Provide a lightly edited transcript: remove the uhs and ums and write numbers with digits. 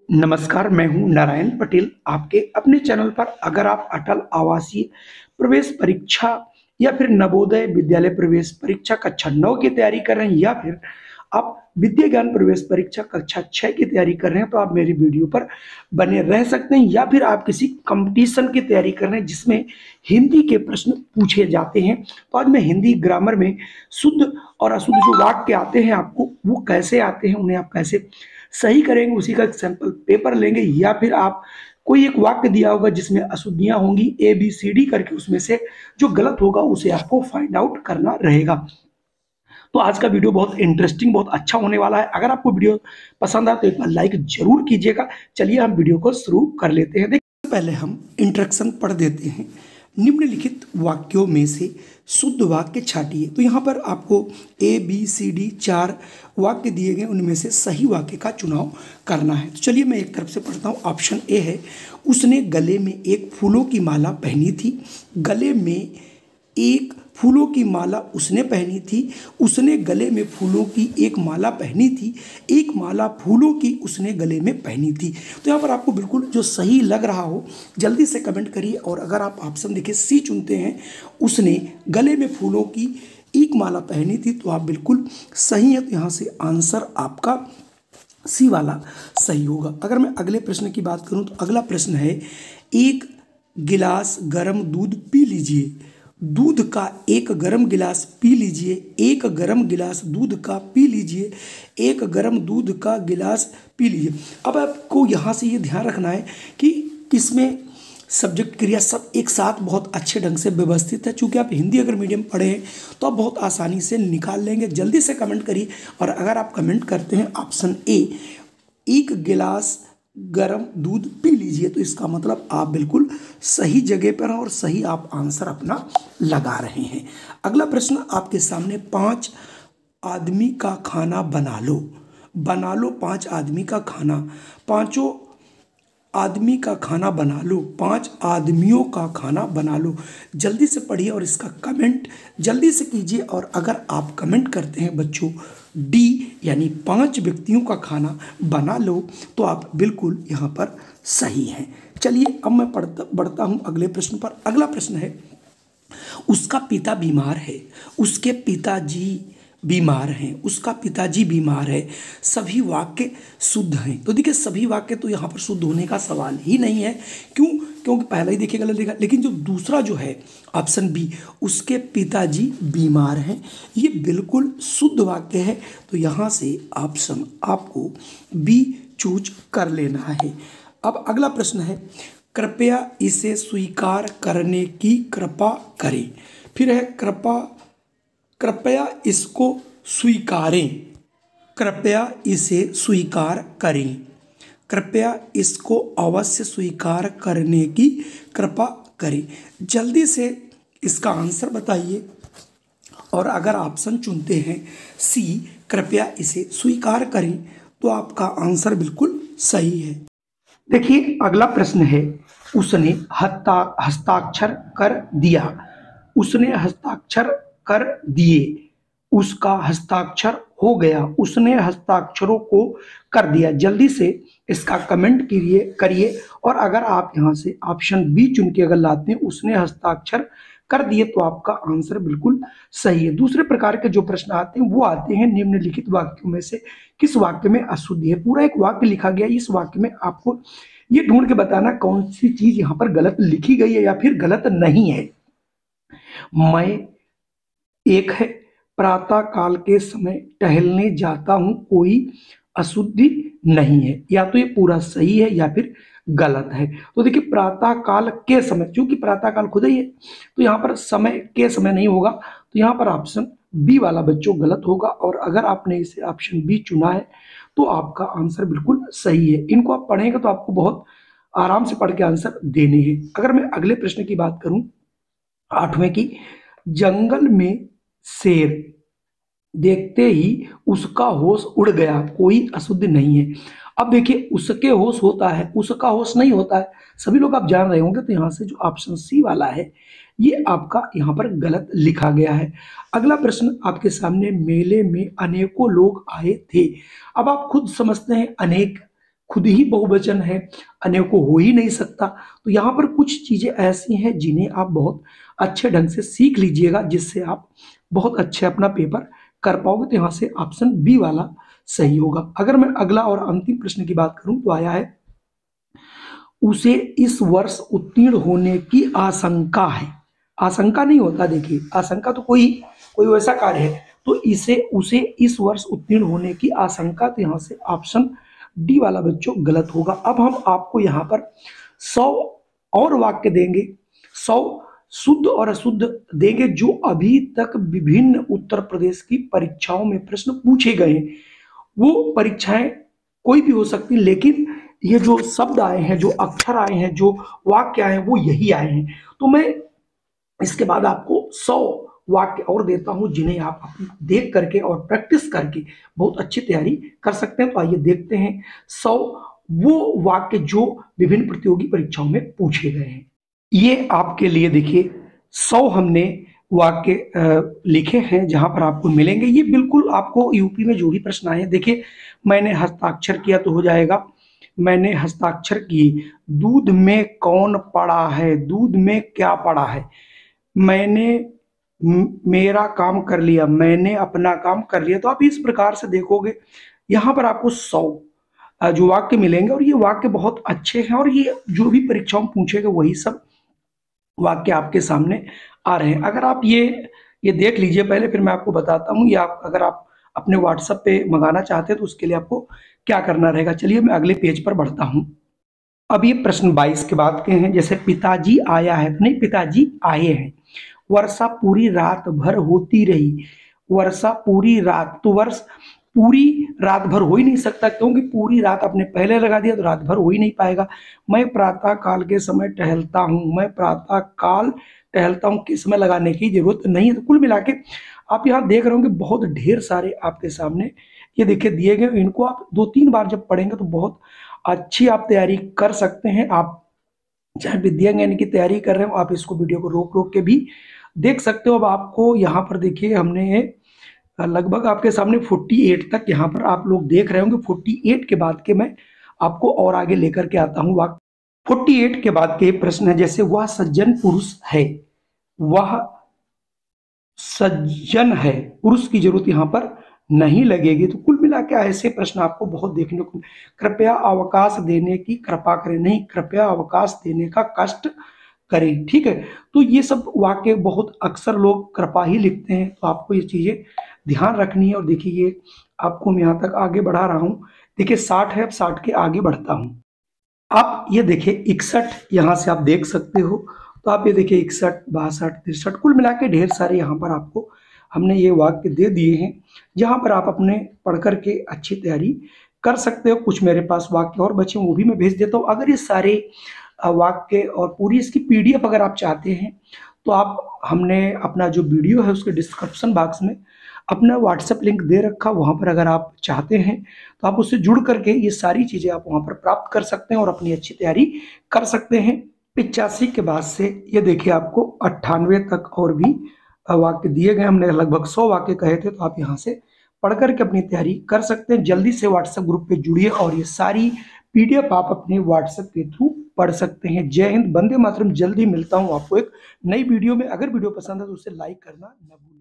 नमस्कार, मैं हूं नारायण पटेल आपके अपने चैनल पर। अगर आप अटल आवासीय प्रवेश परीक्षा या फिर नवोदय विद्यालय प्रवेश परीक्षा कक्षा 9 की तैयारी कर रहे हैं या फिर आप विद्या ज्ञान प्रवेश परीक्षा कक्षा 6 की तैयारी कर रहे हैं तो आप मेरी वीडियो पर बने रह सकते हैं। या फिर आप किसी कंपटीशन की तैयारी कर रहे हैं जिसमें हिंदी के प्रश्न पूछे जाते हैं, तो आज मैं हिंदी ग्रामर में शुद्ध और अशुद्ध जो वाक्य आते हैं आपको वो कैसे आते हैं, उन्हें आप कैसे सही करेंगे, उसी का एक सैंपल पेपर लेंगे। या फिर आप कोई एक वाक्य दिया होगा जिसमें अशुद्धियां होंगी ABCD करके, उसमें से जो गलत होगा उसे आपको फाइंड आउट करना रहेगा। तो आज का वीडियो बहुत इंटरेस्टिंग, बहुत अच्छा होने वाला है। अगर आपको वीडियो पसंद आए तो एक बार लाइक जरूर कीजिएगा। चलिए हम वीडियो को शुरू कर लेते हैं। देखिए, पहले हम इंट्रोडक्शन पढ़ देते हैं। निम्नलिखित वाक्यों में से शुद्ध वाक्य छाटिए। तो यहाँ पर आपको ABCD 4 वाक्य दिए गए, उनमें से सही वाक्य का चुनाव करना है। तो चलिए मैं एक तरफ से पढ़ता हूँ। ऑप्शन ए है, उसने गले में एक फूलों की माला पहनी थी। गले में एक फूलों की माला उसने पहनी थी। उसने गले में फूलों की एक माला पहनी थी। एक माला फूलों की उसने गले में पहनी थी। तो यहाँ पर आपको बिल्कुल जो सही लग रहा हो जल्दी से कमेंट करिए। और अगर आप ऑप्शन देखिए सी चुनते हैं, उसने गले में फूलों की एक माला पहनी थी, तो आप बिल्कुल सही है। तो यहाँ से आंसर आपका सी वाला सही होगा। अगर मैं अगले प्रश्न की बात करूँ तो अगला प्रश्न है, एक गिलास गर्म दूध पी लीजिए। दूध का एक गर्म गिलास पी लीजिए। एक गर्म गिलास दूध का पी लीजिए। एक गर्म दूध का गिलास पी लीजिए। अब आपको यहाँ से ये ध्यान रखना है कि इसमें सब्जेक्ट क्रिया सब एक साथ बहुत अच्छे ढंग से व्यवस्थित है। चूँकि आप हिंदी अगर मीडियम पढ़े हैं तो आप बहुत आसानी से निकाल लेंगे। जल्दी से कमेंट करिए। और अगर आप कमेंट करते हैं ऑप्शन ए, एक गिलास गर्म दूध पी लीजिए, तो इसका मतलब आप बिल्कुल सही जगह पर हैं और सही आप आंसर अपना लगा रहे हैं। अगला प्रश्न आपके सामने, 5 आदमी का खाना बना लो। बना लो 5 आदमी का खाना। पांचों आदमी का खाना बना लो। 5 आदमियों का खाना बना लो। जल्दी से पढ़िए और इसका कमेंट जल्दी से कीजिए। और अगर आप कमेंट करते हैं बच्चों डी यानी 5 व्यक्तियों का खाना बना लो, तो आप बिल्कुल यहाँ पर सही हैं। चलिए अब मैं बढ़ता हूँ अगले प्रश्न पर। अगला प्रश्न है, उसका पिता बीमार है। उसके पिताजी बीमार हैं। उसका पिताजी बीमार है। सभी वाक्य शुद्ध हैं। तो देखिए सभी वाक्य तो यहाँ पर शुद्ध होने का सवाल ही नहीं है। क्यों? क्योंकि पहला ही देखिए गलत लिखा। लेकिन जो दूसरा जो है ऑप्शन बी, उसके पिताजी बीमार हैं, ये बिल्कुल शुद्ध वाक्य है। तो यहाँ से ऑप्शन आपको बी चूज कर लेना है। अब अगला प्रश्न है, कृपया इसे स्वीकार करने की कृपा करें। फिर है कृपया इसको स्वीकारें। कृपया इसे स्वीकार करें। कृपया इसको अवश्य स्वीकार करने की कृपा करें। जल्दी से इसका आंसर बताइए। और अगर ऑप्शन चुनते हैं सी, कृपया इसे स्वीकार करें, तो आपका आंसर बिल्कुल सही है। देखिए अगला प्रश्न है, उसने हस्ताक्षर कर दिया। उसने हस्ताक्षर कर दिए। उसका हस्ताक्षर हो गया। उसने हस्ताक्षरों को कर दिया। जल्दी से इसका कमेंट करिए। और अगर आप यहाँ से ऑप्शन बी चुन के अगर लाते हैं, उसने हस्ताक्षर कर दिए, तो आपका आंसर बिल्कुल सही है। दूसरे प्रकार के जो प्रश्न आते हैं वो आते हैं, निम्नलिखित वाक्यों में से किस वाक्य में अशुद्धि है। पूरा एक वाक्य लिखा गया, इस वाक्य में आपको ये ढूंढ के बताना कौन सी चीज यहाँ पर गलत लिखी गई है या फिर गलत नहीं है। मैं एक है, प्रातः काल के समय टहलने जाता हूं, कोई अशुद्धि नहीं है। या तो ये पूरा सही है या फिर गलत है। तो देखिए प्रातः काल के समय, क्योंकि प्रातः काल खुद ही है, तो यहाँ पर समय के समय नहीं होगा। तो यहाँ पर ऑप्शन बी वाला बच्चों गलत होगा। और अगर आपने इसे ऑप्शन बी चुना है तो आपका आंसर बिल्कुल सही है। इनको आप पढ़ेंगे तो आपको बहुत आराम से पढ़ के आंसर देने हैं। अगर मैं अगले प्रश्न की बात करूं, 8वें की, जंगल में शेर देखते ही उसका होश उड़ गया, कोई अशुद्ध नहीं है। अब देखिए उसके होश होता है, उसका होश नहीं होता है, सभी लोग आप जान रहे होंगे। तो यहाँ से जो ऑप्शन सी वाला है ये आपका यहाँ पर गलत लिखा गया है। अगला प्रश्न आपके सामने, मेले में अनेकों लोग आए थे। अब आप खुद समझते हैं अनेक खुद ही बहुवचन है, अनेकों हो ही नहीं सकता। तो यहाँ पर कुछ चीजें ऐसी हैं जिन्हें आप बहुत अच्छे ढंग से सीख लीजिएगा, जिससे आप बहुत अच्छे अपना पेपर कर पाओगे। तो यहाँ से ऑप्शन बी वाला सही होगा। अगर मैं अगला और अंतिम प्रश्न की बात करूं तो आया है, उसे इस वर्ष उत्तीर्ण होने की आशंका है। आशंका नहीं होता, देखिए आशंका तो कोई कोई वैसा कार्य है, तो उसे इस वर्ष उत्तीर्ण होने की आशंका। तो यहाँ से ऑप्शन डी वाला बच्चों गलत होगा। अब हम आपको यहाँ पर 100 और वाक्य देंगे, 100 शुद्ध और अशुद्ध देंगे, जो अभी तक विभिन्न उत्तर प्रदेश की परीक्षाओं में प्रश्न पूछे गए हैं। वो परीक्षाएं कोई भी हो सकती, लेकिन ये जो शब्द आए हैं, जो अक्षर आए हैं, जो वाक्य आए हैं, वो यही आए हैं। तो मैं इसके बाद आपको 100 वाक्य और देता हूं, जिन्हें आप देख करके और प्रैक्टिस करके बहुत अच्छी तैयारी कर सकते हैं। तो आइए देखते हैं 100 वो वाक्य जो विभिन्न प्रतियोगी परीक्षाओं में पूछे गए हैं। ये आपके लिए देखिए 100 हमने वाक्य लिखे हैं, जहां पर आपको मिलेंगे। ये बिल्कुल आपको यूपी में जो भी प्रश्न आए हैं, देखिए मैंने हस्ताक्षर किया तो हो जाएगा। मैंने हस्ताक्षर किए, दूध में कौन पड़ा है, दूध में क्या पड़ा है। मैंने मेरा काम कर लिया, मैंने अपना काम कर लिया। तो आप इस प्रकार से देखोगे, यहाँ पर आपको 100 जो वाक्य मिलेंगे, और ये वाक्य बहुत अच्छे हैं, और ये जो भी परीक्षाओं में पूछेगा वही सब वाक्य आपके सामने आ रहे हैं। अगर आप ये देख लीजिए पहले, फिर मैं आपको बताता हूँ। ये आप अगर आप अपने व्हाट्सएप पे मंगाना चाहते हैं तो उसके लिए आपको क्या करना रहेगा। चलिए मैं अगले पेज पर बढ़ता हूँ। अब ये प्रश्न 22 के बाद के हैं। जैसे पिताजी आया है, नहीं पिताजी आए हैं। वर्षा पूरी रात भर होती रही, वर्षा पूरी रात, तो वर्ष पूरी रात भर हो ही नहीं सकता, क्योंकि पूरी रात आपने पहले लगा दिया तो रात भर हो ही नहीं पाएगा। मैं प्रातः काल के समय टहलता हूँ, मैं प्रातः काल टहलता हूँ, किस समय लगाने की जरूरत नहीं है। तो कुल मिला के आप यहाँ देख रहे होंगे बहुत ढेर सारे आपके सामने ये देखिए दिए गए। इनको आप 2-3 बार जब पढ़ेंगे तो बहुत अच्छी आप तैयारी कर सकते हैं। आप चाहे विद्या ज्ञान की तैयारी कर रहे हो, आप इसको वीडियो को रोक रोक के भी देख सकते हो। अब आपको यहाँ पर देखिए, हमने लगभग आपके सामने 48 तक यहाँ पर आप लोग देख रहे होंगे। 48 के बाद के मैं आपको और आगे लेकर के आता हूँ वाक्य। 48 के बाद के प्रश्न है, जैसे वह सज्जन पुरुष है, वह सज्जन है, पुरुष की जरूरत यहाँ पर नहीं लगेगी। तो कुल मिला के ऐसे प्रश्न आपको बहुत देखने को। कृपया अवकाश देने की कृपा करें, नहीं कृपया अवकाश देने का कष्ट करें, ठीक है। तो ये सब वाक्य बहुत अक्सर लोग कृपा ही लिखते हैं, तो आपको ये चीजें ध्यान रखनी है। और देखिए ये आपको मैं यहाँ तक आगे बढ़ा रहा हूँ। देखिए 60 है, अब 60 के आगे बढ़ता हूँ। आप ये देखिए 61 यहाँ से आप देख सकते हो। तो आप ये देखिए 61, 62, 63, कुल मिला के ढेर सारे यहाँ पर आपको हमने ये वाक्य दे दिए हैं, जहाँ पर आप अपने पढ़ करके अच्छी तैयारी कर सकते हो। कुछ मेरे पास वाक्य और बचे वो भी मैं भेज देता हूँ। अगर ये सारे वाक्य और पूरी इसकी PDF अगर आप चाहते हैं, तो आप हमने अपना जो वीडियो है उसके डिस्क्रिप्शन बॉक्स में अपना व्हाट्सएप लिंक दे रखा, वहाँ पर अगर आप चाहते हैं तो आप उससे जुड़ करके ये सारी चीज़ें आप वहाँ पर प्राप्त कर सकते हैं और अपनी अच्छी तैयारी कर सकते हैं। 85 के बाद से ये देखिए आपको 98 तक और भी वाक्य दिए गए। हमने लगभग 100 वाक्य कहे थे, तो आप यहाँ से पढ़ करके अपनी तैयारी कर सकते हैं। जल्दी से व्हाट्सएप ग्रुप पे जुड़िए और ये सारी PDF आप अपने व्हाट्सएप के थ्रू पढ़ सकते हैं। जय हिंद, वंदे मातरम। जल्दी मिलता हूँ आपको एक नई वीडियो में। अगर वीडियो पसंद है तो उसे लाइक करना न भूलें।